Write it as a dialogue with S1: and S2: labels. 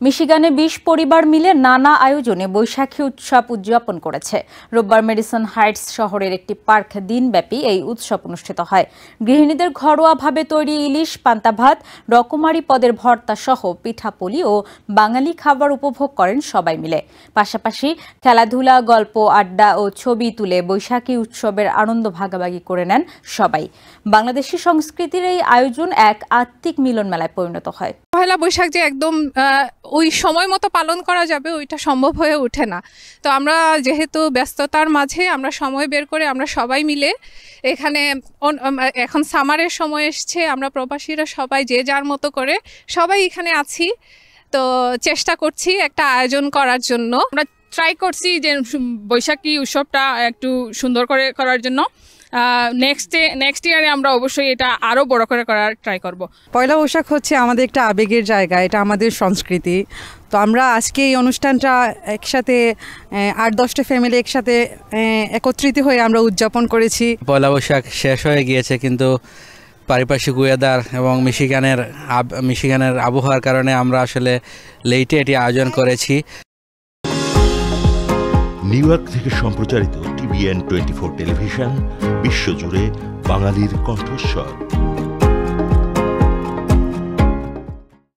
S1: মিশিগানে ২০ পরিবার মিলে নানা আয়োজনে বৈশাখী উৎসব উদযাপন করেছে। রোববার মেডিসন হাইটস শহরের একটি পার্ক দিনব্যাপী এই উৎসব অনুষ্ঠিত হয়। গৃহিণীদের ঘরোয়াভাবে তৈরি ইলিশ, পান্তা ভাত, রকমারি পদের ভর্তা সহ পিঠাপুলি ও বাঙালি খাবার উপভোগ করেন সবাই মিলে। পাশাপাশি খেলাধুলা, গল্প, আড্ডা ও ছবি তুলে বৈশাখী উৎসবের আনন্দ ভাগাভাগি করে নেন সবাই। বাংলাদেশি সংস্কৃতির এই আয়োজন এক আত্মিক মিলন মেলায় পরিণত হয়।
S2: পহেলা বৈশাখ যে একদম ওই সময় মতো পালন করা যাবে ওইটা সম্ভব হয়ে ওঠে না। তো আমরা যেহেতু ব্যস্ততার মাঝে আমরা সময় বের করে আমরা সবাই মিলে এখানে, এখন সামারের সময় এসছে, আমরা প্রবাসীরা সবাই যে যার মতো করে সবাই এখানে আছি। তো চেষ্টা করছি একটা আয়োজন করার জন্য।
S3: আমরা ট্রাই করছি যে বৈশাখী উৎসবটা একটু সুন্দর করে করার জন্য। নেক্সট ইয়ারে আমরা অবশ্যই এটা আরও বড় করে করার ট্রাই করব।
S4: পয়লা বৈশাখ হচ্ছে আমাদের একটা আবেগের জায়গা, এটা আমাদের সংস্কৃতি। তো আমরা আজকে এই অনুষ্ঠানটা একসাথে ৮-১০টা ফ্যামিলি একসাথে একত্রিত হয়ে আমরা উদযাপন করেছি।
S5: পয়লা বৈশাখ শেষ হয়ে গিয়েছে, কিন্তু পারিপার্শ্বিক ওয়েদার এবং মিশিগানের আবহাওয়ার কারণে আমরা আসলে লেটে এটি আয়োজন করেছি।
S6: নিউ ইয়র্ক থেকে সম্প্রচারিত TVN 24 টেলিভিশন বিশ্বজুড়ে বাঙালির কণ্ঠস্বর।